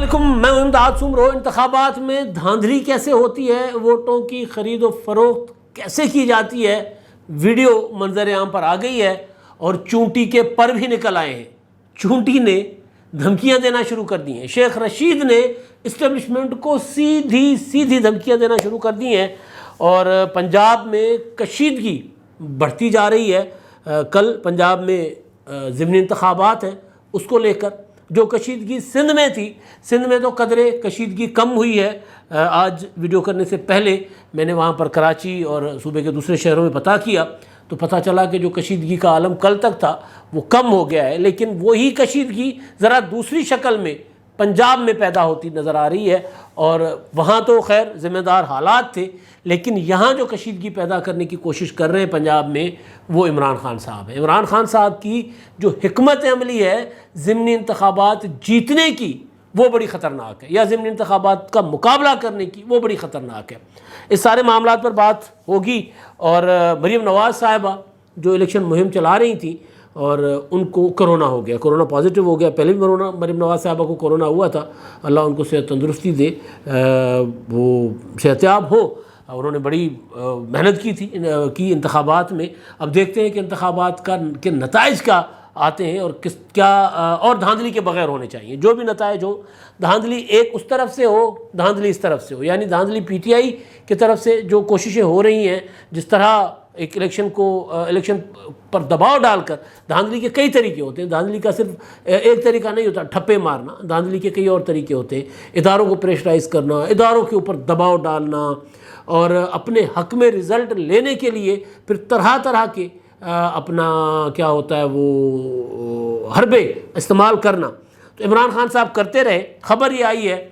علیکم، میں امداد سمرو۔ انتخابات میں دھاندلی کیسے ہوتی ہے، ووٹوں کی خرید و فروخت کیسے کی جاتی ہے، ویڈیو منظر عام پر آ گئی ہے اور چونٹی کے پر بھی نکل آئے ہیں۔ چونٹی نے دھمکیاں دینا شروع کر دی ہیں۔ شیخ رشید نے اسٹیبلشمنٹ کو سیدھی دھمکیاں دینا شروع کر دی ہیں اور پنجاب میں کشیدگی بڑھتی جا رہی ہے۔ کل پنجاب میں ضمنی انتخابات ہیں، اس کو لے کر جو کشیدگی سندھ میں تھی، سندھ میں تو قدرے کشیدگی کم ہوئی ہے۔ آج ویڈیو کرنے سے پہلے میں نے وہاں پر کراچی اور صوبے کے دوسرے شہروں میں پتہ کیا تو پتہ چلا کہ جو کشیدگی کا عالم کل تک تھا وہ کم ہو گیا ہے، لیکن وہی کشیدگی ذرا دوسری شکل میں پنجاب میں پیدا ہوتی نظر آ رہی ہے۔ اور وہاں تو خیر ذمہ دار حالات تھے، لیکن یہاں جو کشیدگی پیدا کرنے کی کوشش کر رہے ہیں پنجاب میں وہ عمران خان صاحب ہیں۔ عمران خان صاحب کی جو حکمت عملی ہے ضمنی انتخابات جیتنے کی وہ بڑی خطرناک ہے، یا ضمنی انتخابات کا مقابلہ کرنے کی وہ بڑی خطرناک ہے۔ اس سارے معاملات پر بات ہوگی۔ اور مریم نواز صاحبہ جو الیکشن مہم چلا رہی تھیں اور ان کو کرونا ہو گیا، کرونا پازیٹیو ہو گیا۔ پہلے بھی مریم نواز صاحبہ کو کرونا ہوا تھا، اللہ ان کو صحت تندرستی دے، وہ صحتیاب ہو۔ انہوں نے بڑی محنت کی انتخابات میں۔ اب دیکھتے ہیں کہ انتخابات کے نتائج کیا آتے ہیں اور کیا اور دھاندلی کے بغیر ہونے چاہیے۔ جو بھی نتائج ہو، دھاندلی ایک اس طرف سے ہو، دھاندلی اس طرف سے ہو، یعنی دھاندلی پی ٹی آئی کی طرف سے جو کوششیں ہو رہی ہیں، جس طرح ایک الیکشن پر دباؤ ڈال کر، دھاندلی کے کئی طریقے ہوتے ہیں، دھاندلی کا صرف ایک طریقہ نہیں ہوتا ٹھپے مارنا، دھاندلی کے کئی اور طریقے ہوتے ہیں۔ اداروں کو پریشرائز کرنا، اداروں کے اوپر دباؤ ڈالنا اور اپنے حق میں رزلٹ لینے کے لیے پھر طرح طرح کے اپنا کیا ہوتا ہے وہ حربے استعمال کرنا۔ تو عمران خان صاحب کرتے رہے۔ خبر یہ آئی ہے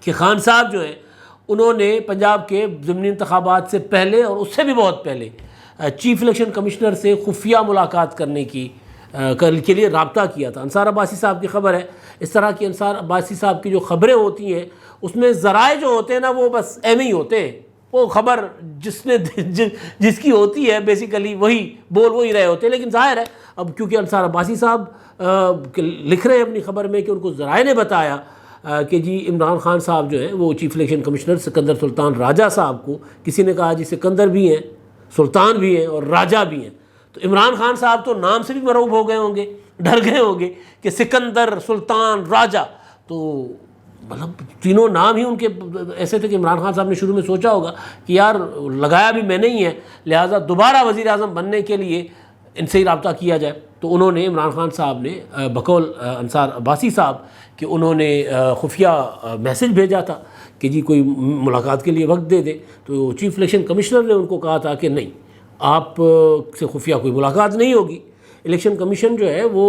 کہ خان صاحب جو ہیں انہوں نے پنجاب کے ضمنی انتخابات سے پہلے اور اس سے بھی بہت پہلے چیف الیکشن کمشنر سے خفیہ ملاقات کرنے کے لیے رابطہ کیا تھا۔ انصار عباسی صاحب کی خبر ہے۔ اس طرح کی انصار عباسی صاحب کی جو خبریں ہوتی ہیں اس میں ذرائع جو ہوتے ہیں نا وہ بس ایم ہی ہوتے ہیں، وہ خبر جس کی ہوتی ہے بیسیکلی وہی رہے ہوتے ہیں۔ لیکن ظاہر ہے اب کیونکہ انصار عباسی صاحب لکھ رہے ہیں اپنی خبر میں کہ ان کو ذرائع نے بتایا کہ جی عمران خان صاحب جو ہیں وہ چیف الیکشن کمشنر سکندر سلطان راجہ صاحب کو، کسی نے کہا جی سکندر بھی ہیں، سلطان بھی ہیں اور راجہ بھی ہیں، تو عمران خان صاحب تو نام سے بھی مرعوب ہو گئے ہوں گے، ڈر گئے ہوں گے کہ سکندر، سلطان، راجہ، تو مطلب تینوں نام ہی ان کے ایسے تھے کہ عمران خان صاحب نے شروع میں سوچا ہوگا کہ یار لگایا بھی میں نے ہی ہے، لہٰذا دوبارہ وزیر اعظم بننے کے لیے ان سے ہی رابطہ کیا جائے۔ تو انہوں نے عمران خان صاحب نے بقول انصار عباسی صاحب کہ انہوں نے خفیہ میسج بھیجا تھا کہ جی کوئی ملاقات کے لیے وقت دے دے، تو چیف الیکشن کمشنر نے ان کو کہا تھا کہ نہیں، آپ سے خفیہ کوئی ملاقات نہیں ہوگی۔ الیکشن کمیشن جو ہے وہ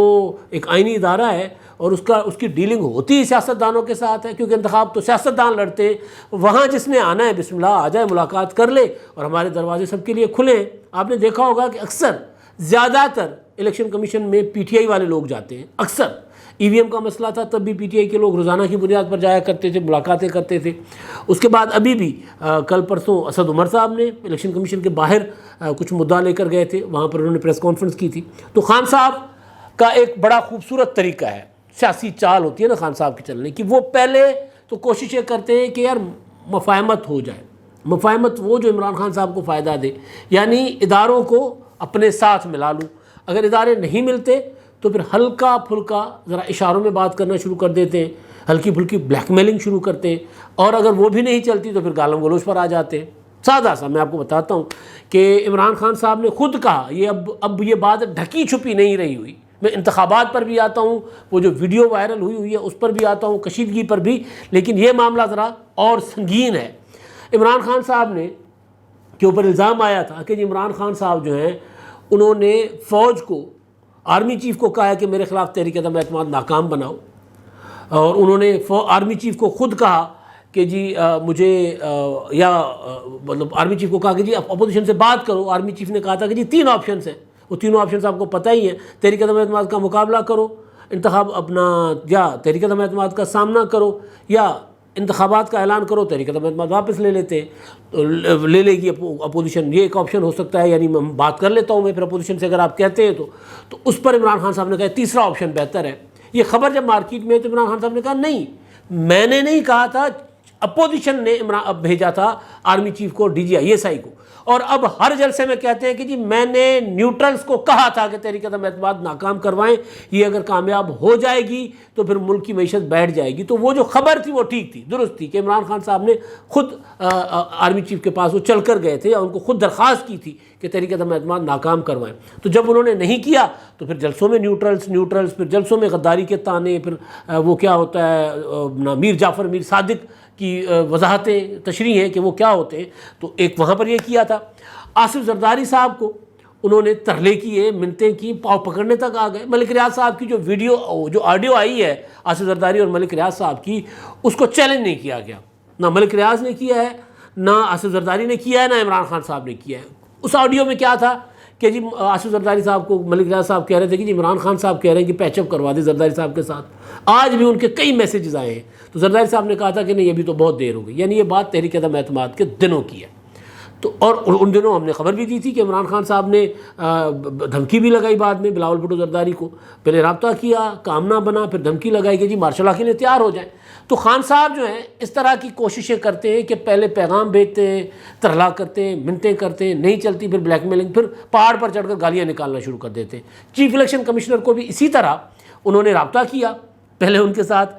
ایک آئینی ادارہ ہے اور اس کی ڈیلنگ ہوتی ہی سیاستدانوں کے ساتھ ہے، کیونکہ انتخاب تو سیاستدان لڑتے ہیں۔ وہاں جس نے آنا ہے بسم اللہ آ جائے، ملاقات کر لے، اور ہمارے دروازے سب کے لیے کھلے ہیں۔ آپ نے دیکھا ہوگا کہ اکثر زیادہ تر الیکشن کمیشن میں پی ٹی آئی والے لوگ جاتے ہیں۔ اکثر ای وی ایم کا مسئلہ تھا تب بھی پی ٹی آئی کے لوگ روزانہ کی بنیاد پر جایا کرتے تھے، ملاقاتیں کرتے تھے۔ اس کے بعد ابھی بھی کل پرسوں اسد عمر صاحب نے الیکشن کمیشن کے باہر کچھ مدعا لے کر گئے تھے، وہاں پر انہوں نے پریس کانفرنس کی تھی۔ تو خان صاحب کا ایک بڑا خوبصورت طریقہ ہے، سیاسی چال ہوتی ہے نا خان صاحب کی چلنے کی، وہ پہلے تو کوششیں کرتے ہیں کہ یار مفاہمت ہو جائے، مفاہمت وہ جو عمران خان صاحب کو فائدہ دے، یعنی اداروں کو اپنے ساتھ ملا لوں۔ اگر ادارے نہیں ملتے تو پھر ہلکا پھلکا ذرا اشاروں میں بات کرنا شروع کر دیتے ہیں، ہلکی پھلکی بلیک میلنگ شروع کرتے ہیں، اور اگر وہ بھی نہیں چلتی تو پھر گالم گلوچ پر آ جاتے ہیں۔ سادہ سا میں آپ کو بتاتا ہوں کہ عمران خان صاحب نے خود کہا، یہ اب یہ بات ڈھکی چھپی نہیں رہی ہوئی، میں انتخابات پر بھی آتا ہوں، وہ جو ویڈیو وائرل ہوئی ہے اس پر بھی آتا ہوں، کشیدگی پر بھی، لیکن یہ معاملہ ذرا اور سنگین ہے۔ عمران خان صاحب نے کے اوپر الزام آیا تھا کہ جی عمران خان صاحب جو ہیں انہوں نے فوج کو، آرمی چیف کو کہا ہے کہ میرے خلاف تحریک عدم اعتماد ناکام بناؤ، اور انہوں نے آرمی چیف کو خود کہا کہ جی مجھے مطلب آرمی چیف کو کہا کہ جی اپوزیشن سے بات کرو۔ آرمی چیف نے کہا تھا کہ جی 3 آپشنس ہیں، وہ تینوں آپشنس آپ کو پتہ ہی ہیں، تحریک عدم اعتماد کا مقابلہ کرو، یا تحریک عدم اعتماد کا سامنا کرو، یا انتخابات کا اعلان کرو، تحریک عدم اعتماد واپس لے لیتے ہیں، لے لے گی اپوزیشن، یہ ایک آپشن ہو سکتا ہے، یعنی میں بات کر لیتا ہوں میں پھر اپوزیشن سے اگر آپ کہتے ہیں تو اس پر عمران خان صاحب نے کہا تیسرا آپشن بہتر ہے۔ یہ خبر جب مارکیٹ میں تو عمران خان صاحب نے کہا نہیں، میں نے نہیں کہا تھا، اپوزیشن نے بھیجا تھا آرمی چیف کو، DGI کو، اور اب ہر جلسے میں کہتے ہیں کہ جی میں نے نیوٹرلز کو کہا تھا کہ تحریک عدم اعتماد ناکام کروائیں، یہ اگر کامیاب ہو جائے گی تو پھر ملک کی معیشت بیٹھ جائے گی۔ تو وہ جو خبر تھی وہ ٹھیک تھی، درست تھی، کہ عمران خان صاحب نے خود آرمی چیف کے پاس وہ چل کر گئے تھے، ان کو خود درخواست کی تھی کہ تحریک عدم اعتماد ناکام کروائیں۔ تو جب انہوں نے نہیں کیا تو پھر جلسوں میں نیوٹرلز، پھر جلسوں میں غداری کے تانے، پھر وہ کیا ہوتا ہے میر جعفر میر صادق کی وضاحتیں تشریح ہیں کہ وہ کیا ہوتے ہیں۔ تو ایک وہاں پر یہ کیا تھا۔ آصف زرداری صاحب کو انہوں نے ترلے کیے، منتیں کی، پاؤں پکڑنے تک آ گئے۔ ملک ریاض صاحب کی جو آڈیو آئی ہے آصف زرداری اور ملک ریاض صاحب کی، اس کو چیلنج نہیں کیا گیا، نہ ملک ریاض نے کیا ہے، نہ آصف زرداری نے کیا ہے، نہ عمران خان صاحب نے کیا ہے۔ اس آڈیو میں کیا تھا کہ جی آصف زرداری صاحب کو ملک ریاض صاحب کہہ رہے تھے کہ جی عمران خان صاحب کہہ رہے ہیں کہ پیچ اپ کروا دیں زرداری صاحب کے ساتھ۔ آج بھی ان کے کئی میسیجز آئے ہیں، تو زرداری صاحب نے کہا تھا کہ نہیں ابھی تو بہت دیر ہو گئی، یعنی یہ بات تحریک عدم اعتماد کے دنوں کی ہے۔ تو اور ان دنوں ہم نے خبر بھی دی تھی کہ عمران خان صاحب نے دھمکی بھی لگائی بعد میں بلاول بھٹو زرداری کو، پہلے رابطہ کیا، کام نہ بنا، پھر دھمکی لگائی کہ جی مارشل لا کے لیے تیار ہو جائیں۔ تو خان صاحب جو ہیں اس طرح کی کوششیں کرتے ہیں کہ پہلے پیغام بھیجتے ہیں، ترلا کرتے ہیں، منتیں کرتے ہیں، نہیں چلتی پھر بلیک میلنگ، پھر پہاڑ پر چڑھ کر گالیاں نکالنا شروع کر دیتے ہیں۔ چیف الیکشن کمشنر کو بھی اسی طرح انہوں نے رابطہ کیا، پہلے ان کے ساتھ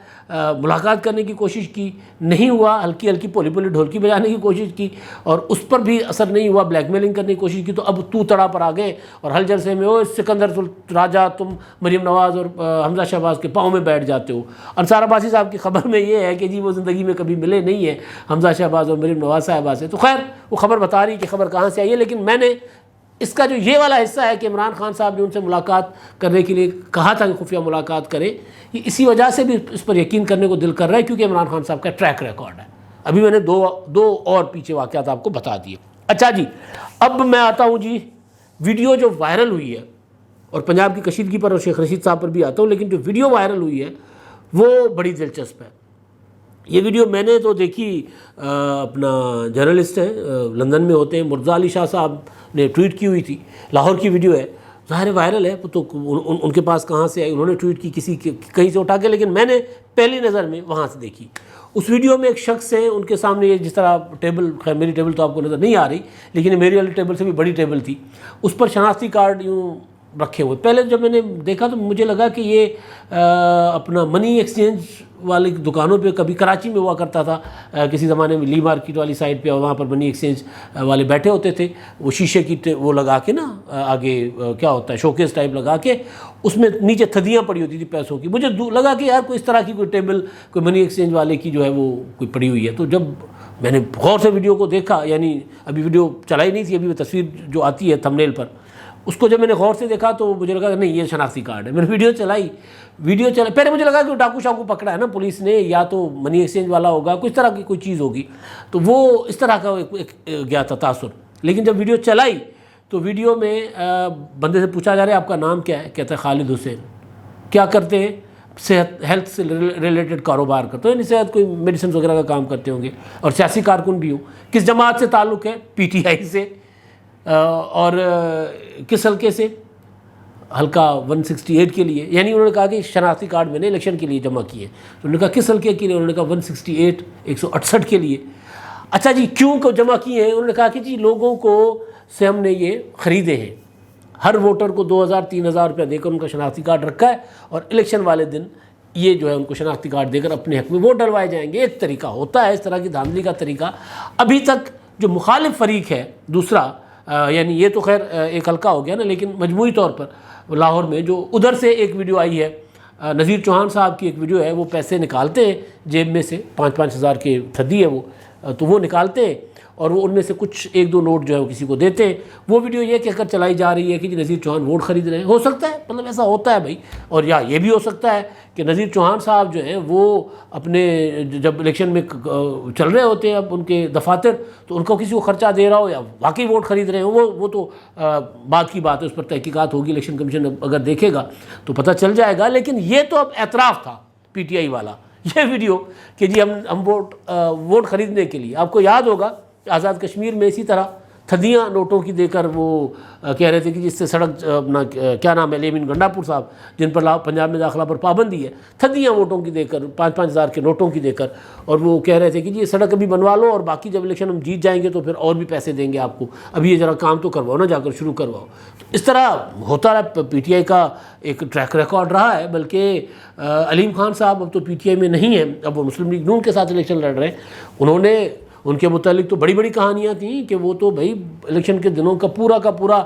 ملاقات کرنے کی کوشش کی، نہیں ہوا، ہلکی ہلکی پولی ڈھولکی بجانے کی کوشش کی، اور اس پر بھی اثر نہیں ہوا، بلیک میلنگ کرنے کی کوشش کی۔ تو اب تو تڑا پر آ گئے اور ہر جلسے میں سکندر راجہ تم مریم نواز اور حمزہ شہباز کے پاؤں میں بیٹھ جاتے ہو۔ انصار عباسی صاحب کی خبر میں یہ ہے کہ جی وہ زندگی میں کبھی ملے نہیں ہیں حمزہ شہباز اور مریم نواز صاحبہ سے۔ تو خیر وہ خبر بتا رہی کہ خبر کہاں سے آئی ہے، لیکن میں نے اس کا جو یہ والا حصہ ہے کہ عمران خان صاحب نے ان سے ملاقات کرنے کے لیے کہا تھا کہ خفیہ ملاقات کریں، یہ اسی وجہ سے بھی اس پر یقین کرنے کو دل کر رہا ہے کیونکہ عمران خان صاحب کا ٹریک ریکارڈ ہے۔ ابھی میں نے دو اور پیچھے واقعات آپ کو بتا دیے۔ اچھا جی، اب میں آتا ہوں جی ویڈیو جو وائرل ہوئی ہے، اور پنجاب کی کشیدگی پر اور شیخ رشید صاحب پر بھی آتا ہوں، لیکن جو ویڈیو وائرل ہوئی ہے وہ بڑی دلچسپ ہے۔ یہ ویڈیو میں نے تو دیکھی، اپنا جرنلسٹ ہیں لندن میں ہوتے ہیں، مرزا علی شاہ صاحب نے ٹویٹ کی ہوئی تھی، لاہور کی ویڈیو ہے، ظاہر وائرل ہے تو ان کے پاس کہاں سے آئی، انہوں نے ٹویٹ کی کسی کہیں سے اٹھا کے، لیکن میں نے پہلی نظر میں وہاں سے دیکھی۔ اس ویڈیو میں ایک شخص ہے، ان کے سامنے یہ جس طرح ٹیبل، خیر میری ٹیبل تو آپ کو نظر نہیں آ رہی لیکن میری والی ٹیبل سے بھی بڑی ٹیبل تھی، اس پر شناختی کارڈ یوں رکھے ہوئے۔ پہلے جب میں نے دیکھا تو مجھے لگا کہ یہ اپنا منی ایکسچینج والی دکانوں پہ کبھی کراچی میں ہوا کرتا تھا، کسی زمانے میں لی مارکیٹ والی سائڈ پہ، وہاں پر منی ایکسچینج والے بیٹھے ہوتے تھے، وہ شیشے کی وہ لگا کے نا آگے کیا ہوتا ہے شوکیس ٹائپ لگا کے، اس میں نیچے تھدیاں پڑی ہوتی تھی پیسوں کی۔ مجھے لگا کہ یار کوئی اس طرح کی کوئی ٹیبل کوئی منی ایکسچینج والے کی جو ہے وہ کوئی پڑی ہوئی ہے۔ تو جب میں نے غور سے ویڈیو کو دیکھا، یعنی ابھی ویڈیو چلائی نہیں تھی، ابھی وہ تصویر جو آتی ہے تھمبنیل پر، اس کو جب میں نے غور سے دیکھا تو مجھے لگا کہ نہیں یہ شناختی کارڈ ہے۔ میں نے ویڈیو چلائی، پہلے مجھے لگا کہ ڈاکو شاکو پکڑا ہے نا پولیس نے، یا تو منی ایکسچینج والا ہوگا، کچھ طرح کی کوئی چیز ہوگی، تو وہ اس طرح کا ایک گیا تھا تاثر۔ لیکن جب ویڈیو چلائی تو ویڈیو میں بندے سے پوچھا جا رہا ہے آپ کا نام کیا ہے، کہتا ہے خالد حسین، کیا کرتے ہیں، صحت ہیلتھ سے ریلیٹڈ کاروبار کرتے ہیں، یعنی صحت کوئی میڈیسنز وغیرہ کا کام کرتے ہوں گے، اور سیاسی کارکن بھی ہوں۔ کس جماعت سے تعلق ہے، PTI سے، اور کس حلقے سے، حلقہ 168 کے لیے، یعنی انہوں نے کہا کہ شناختی کارڈ میں نے الیکشن کے لیے جمع کیے، انہوں نے کہا کس حلقے کے لیے، انہوں نے کہا 168 168 کے لیے۔ اچھا جی کیوں کو جمع کیے ہیں، انہوں نے کہا کہ جی لوگوں کو سے ہم نے یہ خریدے ہیں، ہر ووٹر کو 2000 3000 روپیہ دے کر ان کا شناختی کارڈ رکھا ہے، اور الیکشن والے دن یہ جو ہے ان کو شناختی کارڈ دے کر اپنے حق میں ووٹ ڈلوائے جائیں گے۔ ایک طریقہ ہوتا ہے اس طرح کی دھاندلی کا طریقہ۔ ابھی تک جو مخالف فریق ہے دوسرا، یعنی یہ تو خیر ایک حلقہ ہو گیا نا، لیکن مجموعی طور پر لاہور میں جو ادھر سے ایک ویڈیو آئی ہے، نذیر چوہان صاحب کی ایک ویڈیو ہے، وہ پیسے نکالتے ہیں جیب میں سے، 5-5 ہزار کے تھدی ہے وہ، تو وہ نکالتے ہیں اور وہ ان میں سے کچھ 1-2 نوٹ جو ہے وہ کسی کو دیتے ہیں۔ وہ ویڈیو یہ کہہ کر چلائی جا رہی ہے کہ جی نذیر چوہان ووٹ خرید رہے ہیں۔ ہو سکتا ہے، مطلب ایسا ہوتا ہے بھائی، اور یا یہ بھی ہو سکتا ہے کہ نذیر چوہان صاحب جو ہیں وہ اپنے جب الیکشن میں چل رہے ہوتے ہیں اب ان کے دفاتر، تو ان کو کسی کو خرچہ دے رہا ہو یا واقعی ووٹ خرید رہے ہوں، وہ تو بات کی بات ہے، اس پر تحقیقات ہوگی، الیکشن کمیشن اگر دیکھے گا تو پتہ چل جائے گا۔ لیکن یہ تو اب اعتراف تھا PTI والا، یہ ویڈیو کہ جی ہم ووٹ خریدنے کے لیے، آپ کو یاد ہوگا آزاد کشمیر میں اسی طرح تھدیاں نوٹوں کی دے کر وہ کہہ رہے تھے کہ جس سے سڑک اپنا کیا نام ہے الیامین گنڈاپور صاحب جن پر پنجاب میں داخلہ پر پابندی ہے، تھدیاں ووٹوں کی دے کر 5-5 ہزار کے نوٹوں کی دے کر، اور وہ کہہ رہے تھے کہ جی یہ سڑک ابھی بنوا لو اور باقی جب الیکشن ہم جیت جائیں گے تو پھر اور بھی پیسے دیں گے آپ کو، ابھی یہ ذرا کام تو کرواؤ نا، جا کر شروع کرواؤ۔ تو اس طرح ہوتا رہا، پی ٹی آئی کا ایک ٹریک ریکارڈ رہا ہے۔ بلکہ علیم خان صاحب اب تو پی ٹی آئی میں نہیں ہیں، اب وہ مسلم لیگ نون کے ساتھ الیکشن لڑ رہے ہیں۔ انہوں نے ان کے متعلق تو بڑی بڑی کہانیاں تھیں کہ وہ تو بھائی الیکشن کے دنوں کا پورا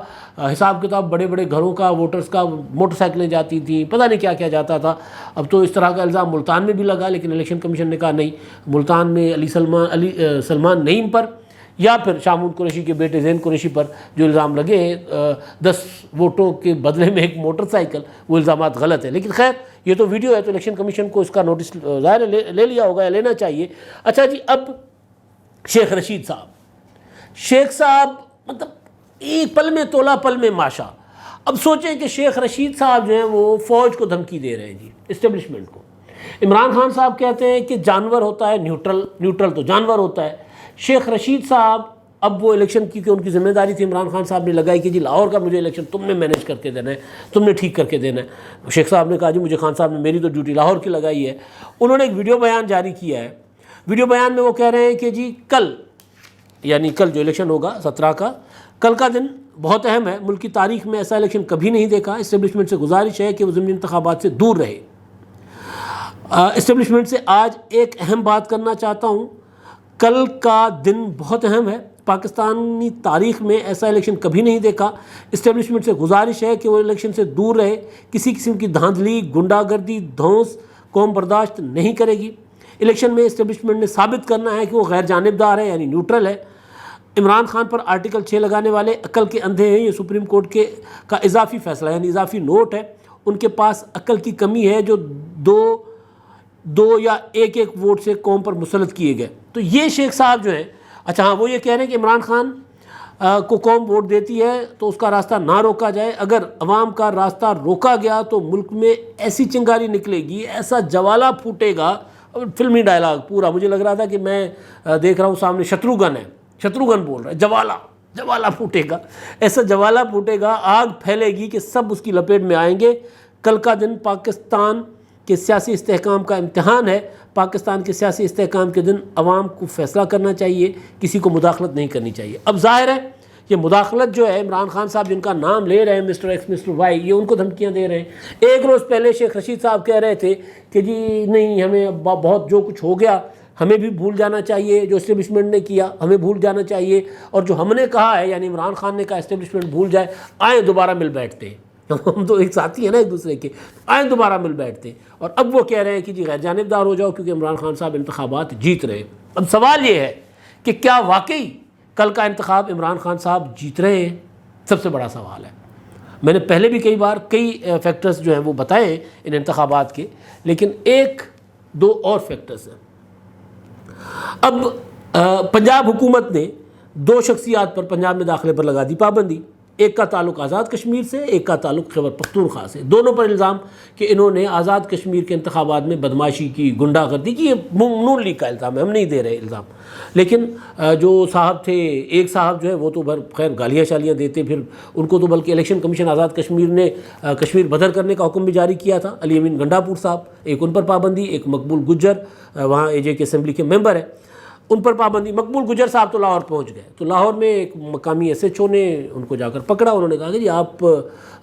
حساب کتاب، بڑے بڑے گھروں کا، ووٹرز کا، موٹر سائیکلیں جاتی تھیں، پتہ نہیں کیا کیا جاتا تھا۔ اب تو اس طرح کا الزام ملتان میں بھی لگا، لیکن الیکشن کمیشن نے کہا نہیں، ملتان میں علی سلمان نعیم پر یا پھر شامون قریشی کے بیٹے زین قریشی پر جو الزام لگے 10 ووٹوں کے بدلے میں ایک موٹر سائیکل، وہ الزامات غلط ہیں۔ لیکن خیر یہ تو ویڈیو ہے تو الیکشن کمیشن کو اس کا نوٹس ظاہر لے لیا ہوگا یا لینا چاہیے۔ اچھا جی، اب شیخ رشید صاحب، شیخ صاحب مطلب ایک پل میں تولا پل میں ماشا۔ اب سوچیں کہ شیخ رشید صاحب جو ہیں وہ فوج کو دھمکی دے رہے ہیں جی، اسٹیبلشمنٹ کو۔ عمران خان صاحب کہتے ہیں کہ جانور ہوتا ہے نیوٹرل تو جانور ہوتا ہے۔ شیخ رشید صاحب اب وہ الیکشن کی کہ ان کی ذمہ داری تھی، عمران خان صاحب نے لگائی کہ جی لاہور کا مجھے الیکشن تم نے مینیج کر کے دینا ہے، تم نے ٹھیک کر کے دینا ہے۔ شیخ صاحب نے کہا جی مجھے خان صاحب نے میری تو ڈیوٹی لاہور کی لگائی ہے۔ انہوں نے ایک ویڈیو بیان جاری کیا ہے۔ ویڈیو بیان میں وہ کہہ رہے ہیں کہ جی کل، یعنی کل جو الیکشن ہوگا 17 کا، کل کا دن بہت اہم ہے، ملک کی تاریخ میں ایسا الیکشن کبھی نہیں دیکھا۔ اسٹیبلشمنٹ سے گزارش ہے کہ وہ ضمنی انتخابات سے دور رہے۔ اسٹیبلشمنٹ سے آج ایک اہم بات کرنا چاہتا ہوں، کل کا دن بہت اہم ہے، پاکستانی تاریخ میں ایسا الیکشن کبھی نہیں دیکھا۔ اسٹیبلشمنٹ سے گزارش ہے کہ وہ الیکشن سے دور رہے، کسی قسم کی دھاندلی، گنڈا گردی، دھونس قوم برداشت نہیں کرے گی۔ الیکشن میں اسٹیبلشمنٹ نے ثابت کرنا ہے کہ وہ غیر جانبدار ہے، یعنی نیوٹرل ہے۔ عمران خان پر آرٹیکل 6 لگانے والے عقل کے اندھے ہیں، یہ سپریم کورٹ کا اضافی فیصلہ یعنی اضافی نوٹ ہے۔ ان کے پاس عقل کی کمی ہے جو دو یا ایک ووٹ سے قوم پر مسلط کیے گئے۔ تو یہ شیخ صاحب جو ہیں، اچھا ہاں وہ یہ کہہ رہے ہیں کہ عمران خان کو قوم ووٹ دیتی ہے تو اس کا راستہ نہ روکا جائے، اگر عوام کا راستہ روکا گیا تو ملک میں ایسی چنگاری نکلے گی، ایسا جوالا پھوٹے گا۔ فلمی ڈائلاگ پورا، مجھے لگ رہا تھا کہ میں دیکھ رہا ہوں سامنے شتروگن ہے، شتروگن بول رہا ہے، جوالا پھوٹے گا، ایسا جوالا پھوٹے گا، آگ پھیلے گی کہ سب اس کی لپیٹ میں آئیں گے۔ کل کا دن پاکستان کے سیاسی استحکام کا امتحان ہے۔ پاکستان کے سیاسی استحکام کے دن عوام کو فیصلہ کرنا چاہیے، کسی کو مداخلت نہیں کرنی چاہیے۔ اب ظاہر ہے یہ مداخلت جو ہے، عمران خان صاحب جن کا نام لے رہے ہیں مسٹر ایکس مسٹر وائی، یہ ان کو دھمکیاں دے رہے ہیں۔ ایک روز پہلے شیخ رشید صاحب کہہ رہے تھے کہ جی نہیں، ہمیں بہت جو کچھ ہو گیا ہمیں بھی بھول جانا چاہیے، جو اسٹیبلشمنٹ نے کیا ہمیں بھول جانا چاہیے، اور جو ہم نے کہا ہے یعنی عمران خان نے کہا اسٹیبلشمنٹ بھول جائے، آئیں دوبارہ مل بیٹھتے ہیں، ہم تو ایک ساتھی ہیں نا ایک دوسرے کے، آئیں دوبارہ مل بیٹھتے ہیں۔ اور اب وہ کہہ رہے ہیں کہ جی غیر جانبدار ہو جاؤ کیونکہ عمران خان صاحب انتخابات جیت رہے ہیں۔ اب سوال یہ ہے کہ کیا واقعی کل کا انتخاب عمران خان صاحب جیت رہے ہیں؟ سب سے بڑا سوال ہے۔ میں نے پہلے بھی کئی بار کئی فیکٹرز جو ہیں وہ بتائے ہیں ان انتخابات کے، لیکن ایک دو اور فیکٹرز ہیں۔ اب پنجاب حکومت نے 2 شخصیات پر پنجاب میں داخلے پر لگا دی پابندی، ایک کا تعلق آزاد کشمیر سے، ایک کا تعلق خیبر پختونخوا سے، دونوں پر الزام کہ انہوں نے آزاد کشمیر کے انتخابات میں بدماشی کی، گنڈا گردی کی۔ یہ نون لیگ کا الزام ہے، ہم نہیں دے رہے الزام، لیکن جو صاحب تھے، ایک صاحب جو ہے وہ تو خیر گالیاں شالیاں دیتے، پھر ان کو تو بلکہ الیکشن کمیشن آزاد کشمیر نے کشمیر بدر کرنے کا حکم بھی جاری کیا تھا، علی امین گنڈاپور صاحب، ایک ان پر پابندی، ایک مقبول گجر وہاں اے جے کے اسمبلی کے ممبر ہیں، ان پر پابندی۔ مقبول گجر صاحب تو لاہور پہنچ گئے، تو لاہور میں ایک مقامی ایس ایچ او نے ان کو جا کر پکڑا، انہوں نے کہا کہ جی آپ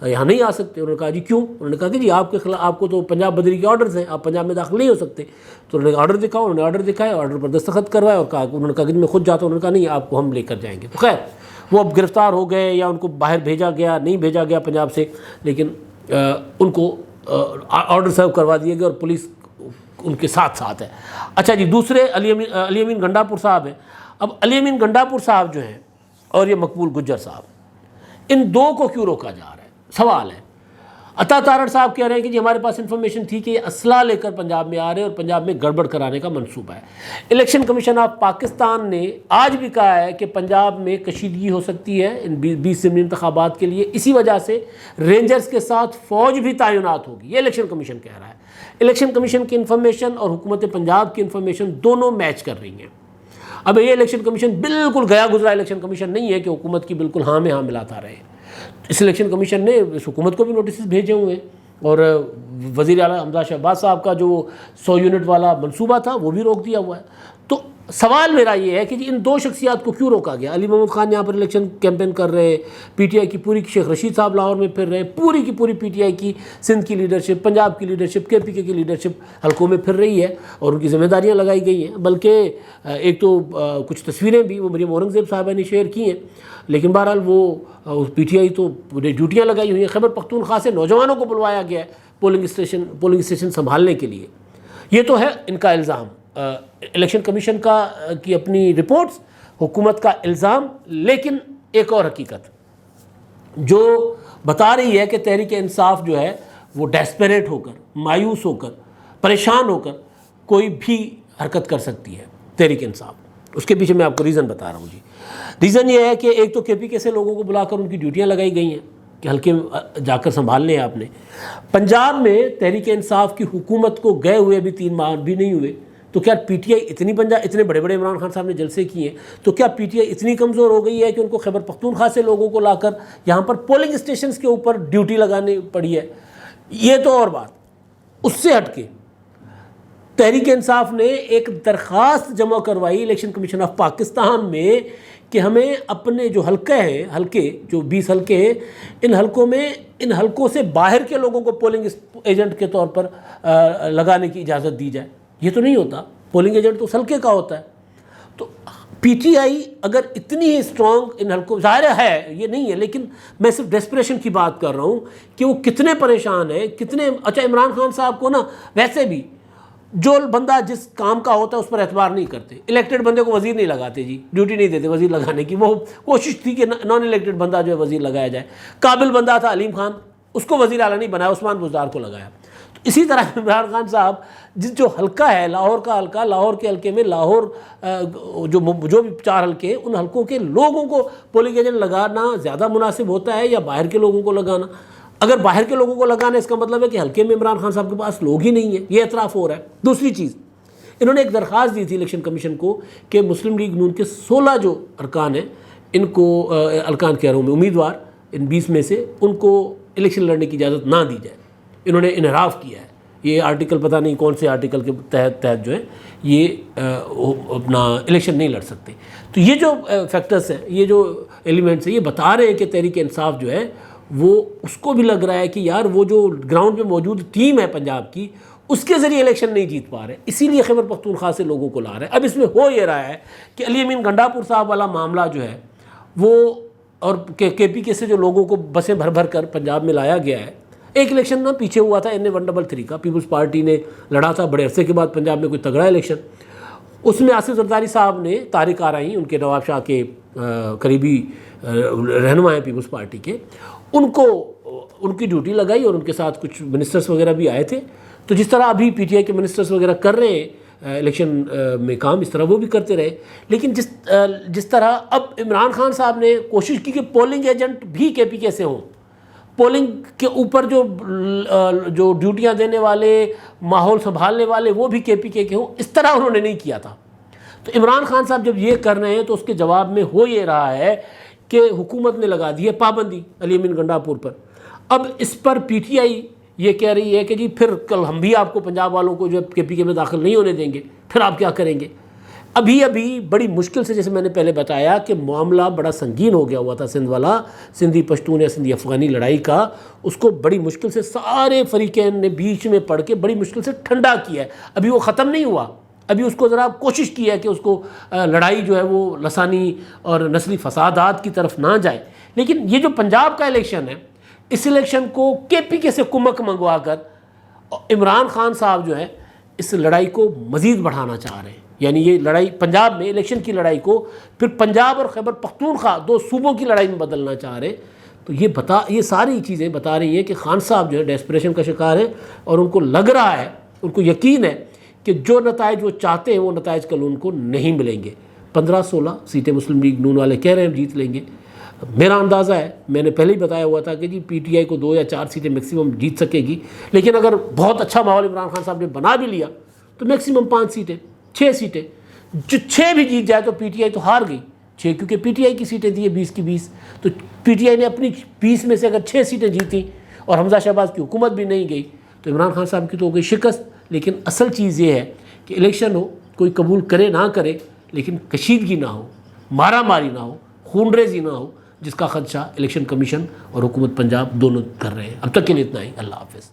یہاں نہیں آ سکتے۔ انہوں نے کہا جی کیوں؟ انہوں نے کہا کہ جی آپ کے خلاف، آپ کو تو پنجاب بدری کے آرڈرز ہیں، آپ پنجاب میں داخل نہیں ہو سکتے۔ تو انہوں نے آرڈر دکھاؤ، انہوں نے آرڈر دکھایا، آرڈر پر دستخط کروائے اور کہا، انہوں نے کہا کہ میں خود جاتا ہوں۔ انہوں نے کہا نہیں، آپ کو ہم لے کر جائیں گے۔ تو خیر وہ اب گرفتار ہو گئے یا ان کو باہر بھیجا گیا، نہیں بھیجا گیا پنجاب سے، لیکن ان کو آرڈر سرو کروا دیے گئے اور پولیس ان کے ساتھ ہے۔ اچھا جی، دوسرے علی امین گنڈاپور صاحب ہیں۔ اب علی امین گنڈاپور صاحب جو ہیں اور یہ مقبول گجر صاحب، ان دو کو کیوں روکا جا رہا ہے؟ سوال ہے۔ عطا تارڑ صاحب کہہ رہے ہیں کہ جی ہمارے پاس انفارمیشن تھی کہ یہ اسلحہ لے کر پنجاب میں آ رہے ہیں اور پنجاب میں گڑبڑ کرانے کا منصوبہ ہے۔ الیکشن کمیشن آف پاکستان نے آج بھی کہا ہے کہ پنجاب میں کشیدگی ہو سکتی ہے ان 20 ضمنی انتخابات کے لیے، اسی وجہ سے رینجرز کے ساتھ فوج بھی تعینات ہوگی، یہ الیکشن کمیشن کہہ رہا ہے۔ الیکشن کمیشن کی انفارمیشن اور حکومت پنجاب کی انفارمیشن دونوں میچ کر رہی ہیں۔ اب یہ الیکشن کمیشن بالکل گیا گزرا الیکشن کمیشن نہیں ہے کہ حکومت کی بالکل ہاں میں ہاں ملاتا رہے. اس الیکشن کمیشن نے اس حکومت کو بھی نوٹسز بھیجے ہوئے ہیں, اور وزیر اعلیٰ حمزہ شہباز صاحب کا جو 100 یونٹ والا منصوبہ تھا وہ بھی روک دیا ہوا ہے. تو سوال میرا یہ ہے کہ جی ان دو شخصیات کو کیوں روکا گیا؟ علی محمد خان یہاں پر الیکشن کیمپین کر رہے, پی ٹی آئی کی پوری, شیخ رشید صاحب لاہور میں پھر رہے, پوری کی پوری پی ٹی آئی کی سندھ کی لیڈرشپ, پنجاب کی لیڈرشپ, کے پی کے کی لیڈرشپ حلقوں میں پھر رہی ہے اور ان کی ذمہ داریاں لگائی گئی ہیں. بلکہ ایک تو کچھ تصویریں بھی وہ مریم اورنگزیب صاحبہ نے شیئر کی ہیں, لیکن بہرحال وہ پی ٹی آئی تو ڈیوٹیاں لگائی ہوئی ہیں. خیبر پختونخوا سے نوجوانوں کو بلوایا گیا ہے پولنگ اسٹیشن سنبھالنے کے لیے. یہ تو ہے ان کا الزام, الیکشن کمیشن کی اپنی رپورٹس, حکومت کا الزام. لیکن ایک اور حقیقت جو بتا رہی ہے کہ تحریک انصاف جو ہے وہ ڈیسپریٹ ہو کر, مایوس ہو کر, پریشان ہو کر کوئی بھی حرکت کر سکتی ہے تحریک انصاف. اس کے پیچھے میں آپ کو ریزن بتا رہا ہوں جی. ریزن یہ ہے کہ ایک تو کے پی کے سے لوگوں کو بلا کر ان کی ڈیوٹیاں لگائی گئی ہیں کہ ہلکے جا کر سنبھال لیں آپ نے. پنجاب میں تحریک انصاف کی حکومت کو گئے ہوئے ابھی 3 ماہ بھی نہیں ہوئے, تو کیا پی ٹی آئی اتنے بڑے بڑے عمران خان صاحب نے جلسے کیے ہیں, تو کیا پی ٹی آئی اتنی کمزور ہو گئی ہے کہ ان کو خیبر پختونخوا سے لوگوں کو لا کر یہاں پر پولنگ اسٹیشنز کے اوپر ڈیوٹی لگانی پڑی ہے؟ یہ تو اور بات. اس سے ہٹ کے تحریک انصاف نے ایک درخواست جمع کروائی الیکشن کمیشن آف پاکستان میں کہ ہمیں اپنے جو حلقے جو 20 حلقے ہیں, ان حلقوں سے باہر کے لوگوں کو پولنگ ایجنٹ کے طور پر لگانے کی اجازت دی جائے. یہ تو نہیں ہوتا, پولنگ ایجنٹ تو اس حلقے کا ہوتا ہے. تو پی ٹی آئی اگر اتنی ہی اسٹرانگ ان حلقوں, ظاہر ہے یہ نہیں ہے, لیکن میں صرف ڈیسپریشن کی بات کر رہا ہوں کہ وہ کتنے پریشان ہیں, کتنے. اچھا عمران خان صاحب کو نا ویسے بھی جو بندہ جس کام کا ہوتا ہے اس پر اعتبار نہیں کرتے. الیکٹڈ بندے کو وزیر نہیں لگاتے جی, ڈیوٹی نہیں دیتے وزیر لگانے کی. وہ کوشش تھی کہ نان الیکٹڈ بندہ جو ہے وزیر لگایا جائے. قابل بندہ تھا علیم خان, اس کو وزیر اعلیٰ نہیں بنایا, عثمان بزدار کو لگایا. تو اسی طرح عمران خان صاحب جو حلقہ ہے لاہور کا حلقہ, لاہور کے حلقے میں لاہور جو بھی 4 حلقے ہیں, ان حلقوں کے لوگوں کو پولنگ ایجنٹ لگانا زیادہ مناسب ہوتا ہے یا باہر کے لوگوں کو لگانا؟ اگر باہر کے لوگوں کو لگانا اس کا مطلب ہے کہ حلقے میں عمران خان صاحب کے پاس لوگ ہی نہیں ہیں, یہ اعتراف ہو رہا ہے. دوسری چیز, انہوں نے ایک درخواست دی تھی الیکشن کمیشن کو کہ مسلم لیگ نون کے 16 جو ارکان ہیں, ان کو ارکان کہہ رہا ہوں میں, امیدوار ان 20 میں سے, ان کو الیکشن لڑنے کی اجازت نہ دی جائے. انہوں نے انحراف کیا ہے. یہ آرٹیکل پتہ نہیں کون سے آرٹیکل کے تحت جو ہے یہ اپنا الیکشن نہیں لڑ سکتے. تو یہ جو فیکٹرز ہیں, یہ جو ایلیمنٹس ہیں, یہ بتا رہے ہیں کہ تحریک انصاف جو ہے وہ اس کو بھی لگ رہا ہے کہ یار وہ جو گراؤنڈ پہ موجود ٹیم ہے پنجاب کی, اس کے ذریعے الیکشن نہیں جیت پا رہے, اسی لیے خیبر پختونخوا سے لوگوں کو لا رہے ہیں. اب اس میں ہو یہ رہا ہے کہ علی امین گنڈاپور صاحب والا معاملہ جو ہے وہ, اور کے پی کے سے جو لوگوں کو بسیں بھر بھر کر پنجاب میں لایا گیا ہے. ایک الیکشن نا پیچھے ہوا تھا NA-133 کا, پیپلز پارٹی نے لڑا تھا بڑے عرصے کے بعد پنجاب میں کوئی تگڑا الیکشن. اس میں آصف زرداری صاحب نے, طارق آرائیں ان کے نواب شاہ کے قریبی رہنما ہیں پیپلز پارٹی کے, ان کی ڈیوٹی لگائی اور ان کے ساتھ کچھ منسٹرز وغیرہ بھی آئے تھے. تو جس طرح ابھی پی ٹی آئی کے منسٹرز وغیرہ کر رہے ہیں الیکشن میں کام, اس طرح وہ بھی کرتے رہے. لیکن جس طرح اب عمران خان صاحب نے کوشش کی کہ پولنگ ایجنٹ بھی کے پی کے سے ہوں, پولنگ کے اوپر جو ڈیوٹیاں دینے والے, ماحول سنبھالنے والے, وہ بھی کے پی کے ہوں, اس طرح انہوں نے نہیں کیا تھا. تو عمران خان صاحب جب یہ کر رہے ہیں تو اس کے جواب میں ہو یہ رہا ہے کہ حکومت نے لگا دی ہے پابندی علی امین گنڈاپور پر. اب اس پر پی ٹی آئی یہ کہہ رہی ہے کہ جی پھر کل ہم بھی آپ کو پنجاب والوں کو جو کے پی کے میں داخل نہیں ہونے دیں گے, پھر آپ کیا کریں گے؟ ابھی بڑی مشکل سے, جیسے میں نے پہلے بتایا کہ معاملہ بڑا سنگین ہو گیا ہوا تھا سندھ والا, سندھی پشتون یا سندھی افغانی لڑائی کا, اس کو بڑی مشکل سے سارے فریقین نے بیچ میں پڑھ کے بڑی مشکل سے ٹھنڈا کیا ہے. ابھی وہ ختم نہیں ہوا, ابھی اس کو ذرا کوشش کی ہے کہ اس کو لڑائی جو ہے وہ لسانی اور نسلی فسادات کی طرف نہ جائے. لیکن یہ جو پنجاب کا الیکشن ہے, اس الیکشن کو کے پی کے سے کمک منگوا کر عمران خان صاحب جو ہے اس لڑائی کو مزید بڑھانا چاہ رہے ہیں. یعنی یہ لڑائی پنجاب میں الیکشن کی لڑائی کو پھر پنجاب اور خیبر پختونخوا 2 صوبوں کی لڑائی میں بدلنا چاہ رہے ہیں. تو یہ ساری چیزیں بتا رہی ہیں کہ خان صاحب جو ہے ڈیسپریشن کا شکار ہیں, اور ان کو لگ رہا ہے, ان کو یقین ہے کہ جو نتائج وہ چاہتے ہیں وہ نتائج کل ان کو نہیں ملیں گے. 15-16 سیٹیں مسلم لیگ نون والے کہہ رہے ہیں جیت لیں گے. میرا اندازہ ہے, میں نے پہلے ہی بتایا ہوا تھا کہ جی پی ٹی آئی کو 2 یا 4 سیٹیں میکسیمم جیت سکے گی, لیکن اگر بہت اچھا ماحول عمران خان صاحب نے بنا بھی لیا تو میکسیمم 5 سیٹیں 6 سیٹیں. جو 6 بھی جیت جائے تو پی ٹی آئی تو ہار گئی 6، کیونکہ پی ٹی آئی کی سیٹیں دی ہے 20 کی 20، تو پی ٹی آئی نے اپنی 20 میں سے اگر 6 سیٹیں جیتیں اور حمزہ شہباز کی حکومت بھی نہیں گئی تو عمران خان صاحب کی تو ہو گئی شکست۔ لیکن اصل چیز یہ ہے کہ الیکشن ہو، کوئی قبول کرے نہ کرے، لیکن کشیدگی نہ ہو، مارا ماری نہ ہو، خون ریزی نہ ہو، جس کا خدشہ الیکشن کمیشن اور حکومت پنجاب دونوں کر رہے ہیں۔ اب تک کے لیے اتنا ہی، اللہ حافظ۔